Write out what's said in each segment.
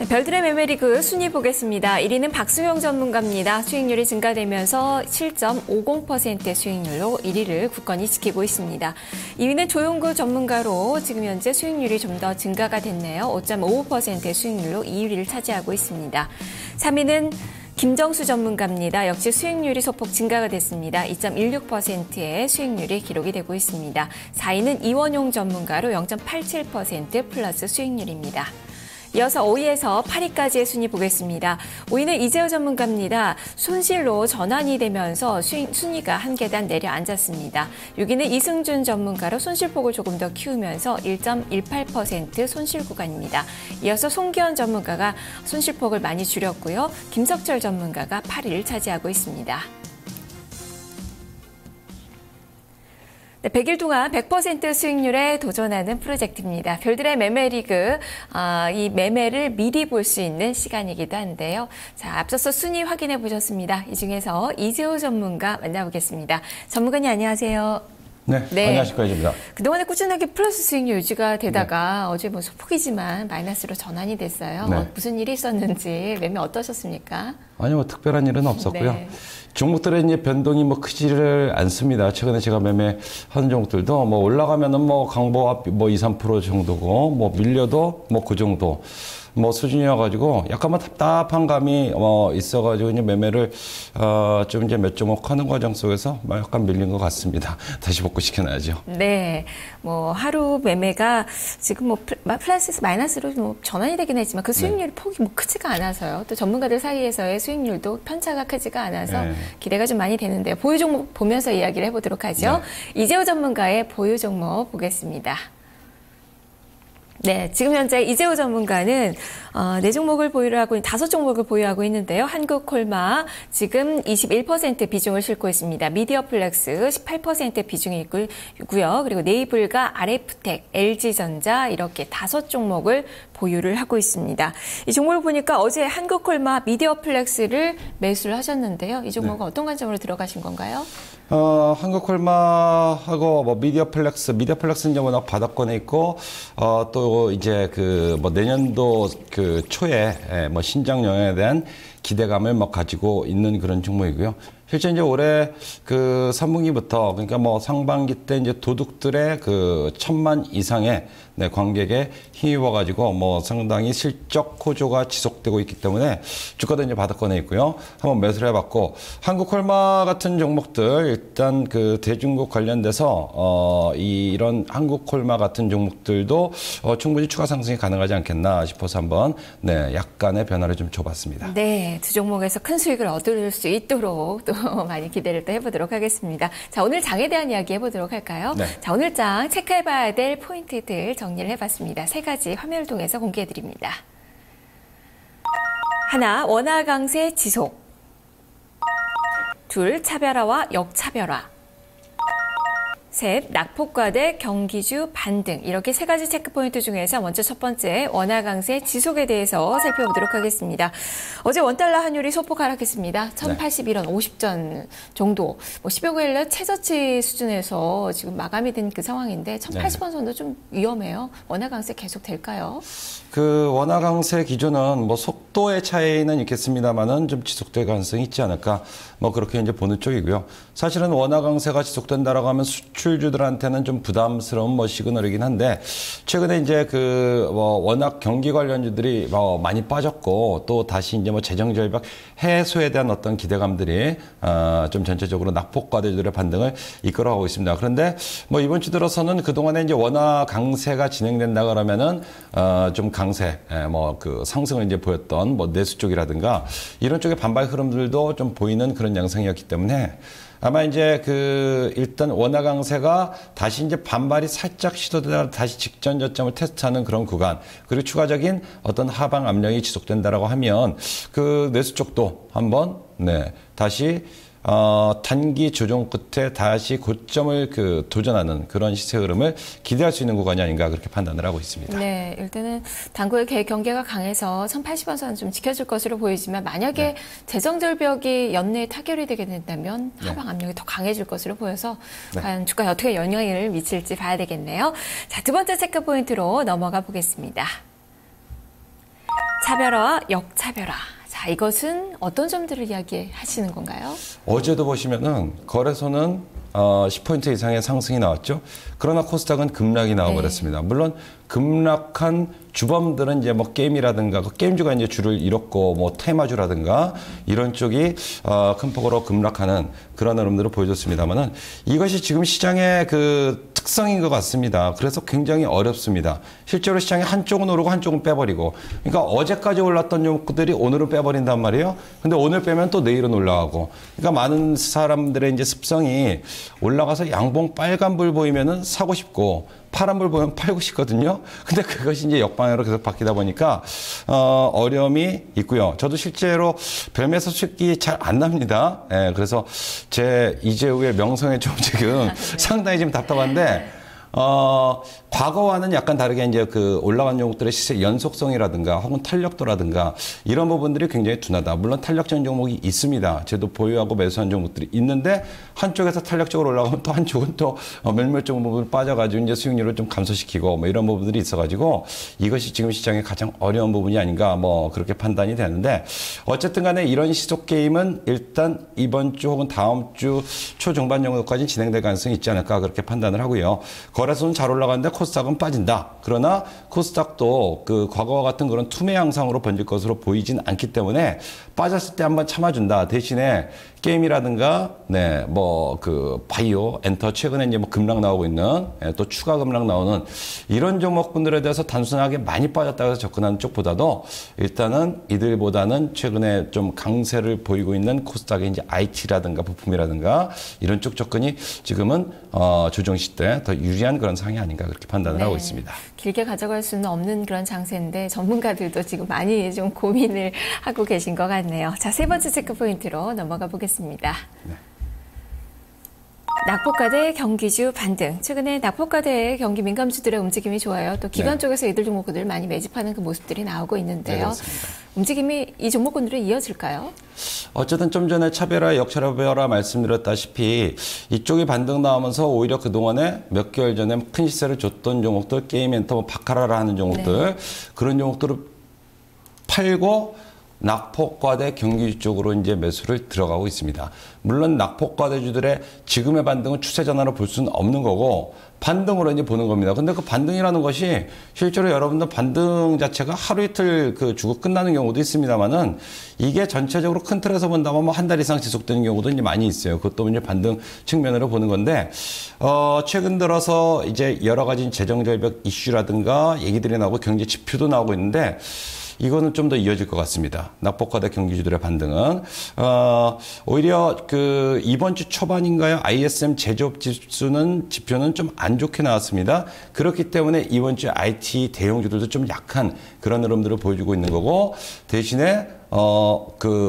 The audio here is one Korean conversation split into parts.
별들의 매매리그 순위 보겠습니다. 1위는 박수영 전문가입니다. 수익률이 증가되면서 7.50%의 수익률로 1위를 굳건히 지키고 있습니다. 2위는 조용구 전문가로 지금 현재 수익률이 좀 더 증가가 됐네요. 5.55%의 수익률로 2위를 차지하고 있습니다. 3위는 김정수 전문가입니다. 역시 수익률이 소폭 증가가 됐습니다. 2.16%의 수익률이 기록이 되고 있습니다. 4위는 이원용 전문가로 0.87% 플러스 수익률입니다. 이어서 5위에서 8위까지의 순위 보겠습니다. 5위는 이재호 전문가입니다. 손실로 전환이 되면서 순위가 한 계단 내려앉았습니다. 6위는 이승준 전문가로 손실폭을 조금 더 키우면서 1.18% 손실 구간입니다. 이어서 송기현 전문가가 손실폭을 많이 줄였고요. 김석철 전문가가 8위를 차지하고 있습니다. 100일 동안 100% 수익률에 도전하는 프로젝트입니다. 별들의 매매리그, 이 매매를 미리 볼 수 있는 시간이기도 한데요. 자, 앞서서 순위 확인해 보셨습니다. 이 중에서 이재호 전문가 만나보겠습니다. 전문가님 안녕하세요. 네, 안녕하십니까, 이재호입니다. 그동안에 꾸준하게 플러스 수익률 유지가 되다가 어제 뭐 소폭이지만 마이너스로 전환이 됐어요. 네. 무슨 일이 있었는지 매매 어떠셨습니까? 아니, 뭐 특별한 일은 없었고요. 네. 종목들의 이제 변동이 뭐 크지를 않습니다. 최근에 제가 매매한 종목들도 뭐 올라가면은 뭐 강보합 뭐 2, 3% 정도고 뭐 밀려도 뭐 그 정도 뭐 수준이어가지고 약간만 답답한 감이 있어가지고 이제 매매를 좀 이제 몇 종목 하는 과정 속에서 약간 밀린 것 같습니다. 다시 복구시켜놔야죠. 네, 뭐 하루 매매가 지금 뭐 플러스에서 마이너스로 뭐 전환이 되긴 했지만 그 수익률이 폭이 뭐 크지가 않아서요. 또 전문가들 사이에서의 수익률도 편차가 크지가 않아서 기대가 좀 많이 되는데요. 보유 종목 보면서 이야기를 해보도록 하죠. 이재호 전문가의 보유 종목 보겠습니다. 네, 지금 현재 이재호 전문가는 4종목을 보유를 하고 5종목을 보유하고 있는데요. 한국콜마 지금 21% 비중을 싣고 있습니다. 미디어플렉스 18% 비중이 있고요. 그리고 네이블과 RF텍, LG전자 이렇게 5종목을 보유를 하고 있습니다. 이 종목을 보니까 어제 한국콜마 미디어플렉스를 매수를 하셨는데요. 이 종목은 어떤 관점으로 들어가신 건가요? 한국콜마하고 뭐 미디어플렉스는 이제 워낙 바닥권에 있고, 또 이제 뭐 내년도 초에 뭐 신작 영역에 대한 기대감을 가지고 있는 그런 종목이고요. 실제 이제 올해 3분기부터 그러니까 뭐 상반기 때 이제 도둑들의 1,000만 이상의 관객에 힘입어가지고 뭐 상당히 실적 호조가 지속되고 있기 때문에 주가도 이제 바닥권에 있고요. 한번 매수를 해봤고 한국콜마 같은 종목들 일단 대중국 관련돼서 이런 한국콜마 같은 종목들도 충분히 추가 상승이 가능하지 않겠나 싶어서 한번 약간의 변화를 좀 줘봤습니다. 네, 두 종목에서 큰 수익을 얻을 수 있도록 또 많이 기대를 또 해보도록 하겠습니다. 자, 오늘 장에 대한 이야기 해보도록 할까요? 네. 자, 오늘 장 체크해봐야 될 포인트들 정리를 해봤습니다. 3가지 화면을 통해서 공개해드립니다. 하나, 원화 강세 지속. 둘, 차별화와 역차별화. 셋, 낙폭과대 경기주 반등. 이렇게 3가지 체크포인트 중에서 먼저 첫 번째 원화 강세 지속에 대해서 살펴보도록 하겠습니다. 어제 원달러 환율이 소폭 하락했습니다. 1081원 50전 정도. 10여 개월 최저치 수준에서 지금 마감이 된 그 상황인데 1080원 선도 좀 위험해요. 원화 강세 계속 될까요? 원화 강세 기조는 뭐 속도의 차이는 있겠습니다만은 좀 지속될 가능성이 있지 않을까. 뭐 그렇게 이제 보는 쪽이고요. 사실은 원화 강세가 지속된다라고 하면 수출주들한테는 좀 부담스러운 시그널이긴 한데 최근에 이제 워낙 경기 관련주들이 많이 빠졌고 또 다시 이제 재정 절벽 해소에 대한 어떤 기대감들이 좀 전체적으로 낙폭과대주들의 반등을 이끌어가고 있습니다. 그런데 이번 주 들어서는 그동안에 이제 원화 강세가 진행된다 그러면은 좀 강세 상승을 이제 보였던 내수 쪽이라든가 이런 쪽의 반발 흐름들도 좀 보이는 그런 양상이었기 때문에 아마 이제 일단 원화 강세가 다시 이제 반발이 살짝 시도되다가 다시 직전 저점을 테스트하는 그런 구간 그리고 추가적인 어떤 하방 압력이 지속된다라고 하면 내수 쪽도 한번 다시 단기 조정 끝에 다시 고점을 도전하는 그런 시세 흐름을 기대할 수 있는 구간이 아닌가 그렇게 판단을 하고 있습니다. 네, 일단은 당구의 경계가 강해서 1080원 선 좀 지켜줄 것으로 보이지만 만약에 재정 절벽이 연내에 타결이 되게 된다면 하방 압력이 더 강해질 것으로 보여서 과연 주가에 어떻게 영향을 미칠지 봐야 되겠네요. 자, 두 번째 체크 포인트로 넘어가 보겠습니다. 차별화와 역차별화. 자, 이것은 어떤 점들을 이야기하시는 건가요? 어제도 보시면은 거래소는 10포인트 이상의 상승이 나왔죠. 그러나 코스닥은 급락이 나와버렸습니다. 물론 급락한 주범들은 이제 뭐 게임이라든가 그 게임주가 이제 줄을 잃었고 뭐 테마주라든가 이런 쪽이 큰 폭으로 급락하는 그런 흐름들을 보여줬습니다만은 이것이 지금 시장의 그 특성인 것 같습니다. 그래서 굉장히 어렵습니다. 실제로 시장이 한쪽은 오르고 한쪽은 빼버리고, 그러니까 어제까지 올랐던 종목들이 오늘은 빼버린단 말이에요. 근데 오늘 빼면 또 내일은 올라가고, 그러니까 많은 사람들의 이제 습성이 올라가서 양봉 빨간불 보이면은 사고 싶고 파란불 보면 팔고 싶거든요. 근데 그것이 이제 역방향으로 계속 바뀌다 보니까 어려움이 있고요. 저도 실제로 뱀에서 수익이 잘 안 납니다. 예, 그래서 제 이재우의 명성에 좀 지금 상당히 지금 답답한데 과거와는 약간 다르게 이제 그 올라간 종목들의 시세 연속성이라든가 혹은 탄력도라든가 이런 부분들이 굉장히 둔하다. 물론 탄력적인 종목이 있습니다. 저도 보유하고 매수한 종목들이 있는데 한쪽에서 탄력적으로 올라가면 또 한쪽은 또 멸물적 부분을 빠져가지고 이제 수익률을 좀 감소시키고 뭐 이런 부분들이 있어가지고 이것이 지금 시장의 가장 어려운 부분이 아닌가 뭐 그렇게 판단이 되는데, 어쨌든 간에 이런 시속 게임은 일단 이번 주 혹은 다음 주 초중반 정도까지 진행될 가능성이 있지 않을까 그렇게 판단을 하고요. 거래소는 잘 올라가는데 코스닥은 빠진다. 그러나 코스닥도 그 과거와 같은 그런 투매 양상으로 번질 것으로 보이진 않기 때문에 빠졌을 때 한번 참아준다. 대신에 게임이라든가 뭐 그 바이오, 엔터 최근에 이제 뭐 급락 나오고 있는 또 추가 급락 나오는 이런 종목분들에 대해서 단순하게 많이 빠졌다고 해서 접근하는 쪽보다도 일단은 이들보다는 최근에 좀 강세를 보이고 있는 코스닥의 이제 IT라든가 부품이라든가 이런 쪽 접근이 지금은 조정 시대 더 유리한 그런 상황이 아닌가 그렇게 판단을 하고 있습니다. 길게 가져갈 수는 없는 그런 장세인데 전문가들도 지금 많이 좀 고민을 하고 계신 것 같네요. 자, 세 번째 체크 포인트로 넘어가 보겠습니다. 네. 낙폭과대 경기주 반등. 최근에 낙폭과대 경기 민감주들의 움직임이 좋아요. 또 기관 쪽에서 이들 종목군들을 많이 매집하는 그 모습들이 나오고 있는데요. 움직임이 이 종목군들은 이어질까요? 어쨌든 좀 전에 차별화, 역차별화 말씀드렸다시피 이쪽이 반등 나오면서 오히려 그동안에 몇 개월 전에 큰 시세를 줬던 종목들, 게임 엔터, 뭐 바카라라 하는 종목들, 그런 종목들을 팔고 낙폭과대 경기주 쪽으로 이제 매수를 들어가고 있습니다. 물론 낙폭과대주들의 지금의 반등은 추세 전환으로 볼 수는 없는 거고 반등으로 이제 보는 겁니다. 근데 그 반등이라는 것이 실제로 여러분들 반등 자체가 하루 이틀 그 주고 끝나는 경우도 있습니다만은 이게 전체적으로 큰 틀에서 본다면 뭐 한 달 이상 지속되는 경우도 이제 많이 있어요. 그것도 이제 반등 측면으로 보는 건데, 최근 들어서 이제 여러 가지 재정절벽 이슈라든가 얘기들이 나오고 경제 지표도 나오고 있는데 이거는 좀 더 이어질 것 같습니다. 낙폭과대 경기주들의 반등은 오히려 그 이번 주 초반인가요? ISM 제조업 지표는 좀 안 좋게 나왔습니다. 그렇기 때문에 이번 주 IT 대형주들도 좀 약한 그런 흐름들을 보여주고 있는 거고, 대신에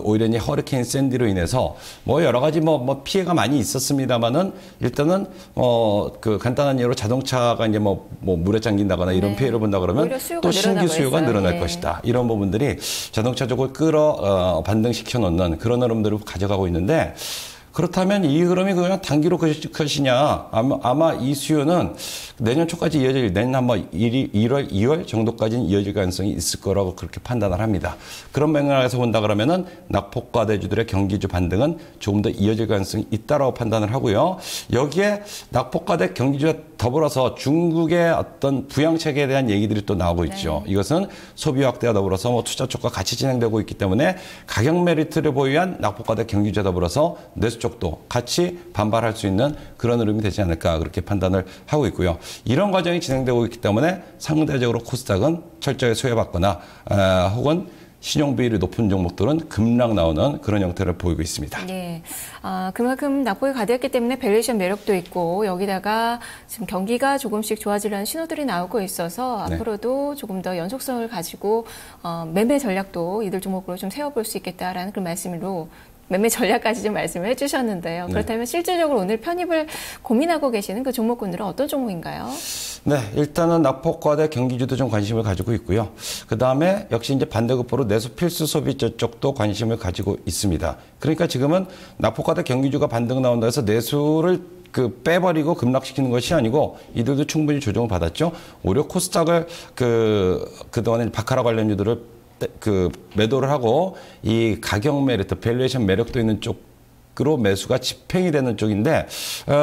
오히려 이제 허리케인 샌디로 인해서 뭐 여러 가지 뭐 피해가 많이 있었습니다만은 일단은 그 간단한 예로 자동차가 이제 뭐 물에 잠긴다거나 이런 피해를 본다 그러면 또 신규 수요가 늘어날 것이다. 이런 부분들이 자동차 쪽을 반등시켜 놓는 그런 흐름들을 가져가고 있는데, 그렇다면 이 흐름이 그냥 단기로 것이냐? 아마 이 수요는 내년 초까지 이어질, 내년 한번 1월, 2월 정도까지는 이어질 가능성이 있을 거라고 그렇게 판단을 합니다. 그런 맥락에서 본다 그러면은 낙폭과대주들의 경기주 반등은 조금 더 이어질 가능성이 있다라고 판단을 하고요. 여기에 낙폭과대 경기주와 더불어서 중국의 어떤 부양책에 대한 얘기들이 또 나오고 있죠. 이것은 소비 확대와 더불어서 뭐 투자 쪽과 같이 진행되고 있기 때문에 가격 메리트를 보유한 낙폭과대 경기주와 더불어서 내수 쪽도 같이 반발할 수 있는 그런 흐름이 되지 않을까 그렇게 판단을 하고 있고요. 이런 과정이 진행되고 있기 때문에 상대적으로 코스닥은 철저히 소외받거나 혹은 신용비율이 높은 종목들은 급락 나오는 그런 형태를 보이고 있습니다. 네, 그만큼 낙폭이 가득했기 때문에 밸류에이션 매력도 있고 여기다가 지금 경기가 조금씩 좋아지려는 신호들이 나오고 있어서 앞으로도 조금 더 연속성을 가지고 매매 전략도 이들 종목으로 좀 세워볼 수 있겠다라는 그런 말씀으로 매매 전략까지 좀 말씀을 해주셨는데요. 그렇다면 실질적으로 오늘 편입을 고민하고 계시는 그 종목군들은 어떤 종목인가요? 네, 일단은 낙폭과대 경기주도 좀 관심을 가지고 있고요. 그 다음에 역시 이제 반대급부로 내수 필수 소비자 쪽도 관심을 가지고 있습니다. 그러니까 지금은 낙폭과대 경기주가 반등 나온다 해서 내수를 빼버리고 급락시키는 것이 아니고 이들도 충분히 조정을 받았죠. 오히려 코스닥을 그동안에 바카라 관련주들을 그 매도를 하고 이 가격 메리트, 밸류에이션 매력도 있는 쪽으로 매수가 집행이 되는 쪽인데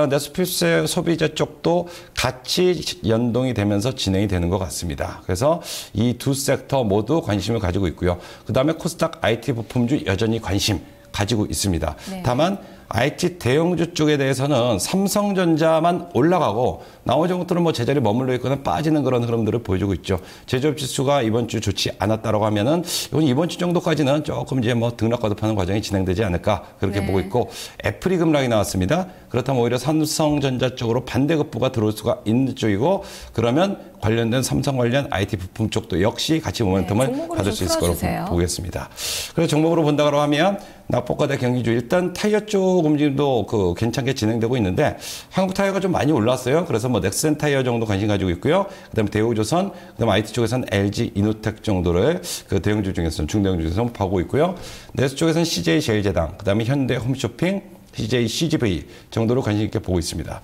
네스필스 소비자 쪽도 같이 연동이 되면서 진행이 되는 것 같습니다. 그래서 이 두 섹터 모두 관심을 가지고 있고요. 그다음에 코스닥 IT 부품주 여전히 관심 가지고 있습니다. 네. 다만 IT 대형주 쪽에 대해서는 삼성전자만 올라가고 나머지 것들은 뭐 제자리 머물러 있거나 빠지는 그런 흐름들을 보여주고 있죠. 제조업 지수가 이번 주 좋지 않았다라고 하면은 이번 주 정도까지는 조금 이제 뭐 등락 거듭하는 과정이 진행되지 않을까 그렇게 보고 있고 애플이 급락이 나왔습니다. 그렇다면 오히려 삼성전자 쪽으로 반대급부가 들어올 수가 있는 쪽이고 그러면 관련된 삼성 관련 IT 부품 쪽도 역시 같이 모멘텀을 받을 수 있을 거라고 보겠습니다. 그래서 종목으로 본다고 하면 낙폭과대 경기주 일단 타이어 쪽 움직임도 괜찮게 진행되고 있는데 한국 타이어가 좀 많이 올랐어요. 그래서 뭐 넥센 타이어 정도 관심 가지고 있고요. 그다음에 대우조선, 그다음에 IT 쪽에서는 LG 이노텍 정도를 그 대형주 중에서는 중대형주 중에서는 보고 있고요. 내수 쪽에서는 CJ 제일제당, 그다음에 현대 홈쇼핑, CJ CGV 정도로 관심 있게 보고 있습니다.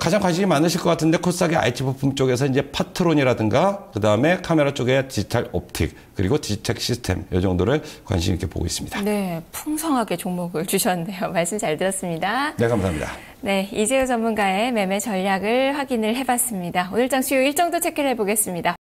가장 관심이 많으실 것 같은데 코스닥의 IT 부품 쪽에서 이제 파트론이라든가 그 다음에 카메라 쪽에 디지털 옵틱 그리고 디지텍 시스템 이 정도를 관심 있게 보고 있습니다. 네, 풍성하게 종목을 주셨네요. 말씀 잘 들었습니다. 네, 감사합니다. 네, 이재우 전문가의 매매 전략을 확인을 해봤습니다. 오늘 장 수요 일정도 체크를 해보겠습니다.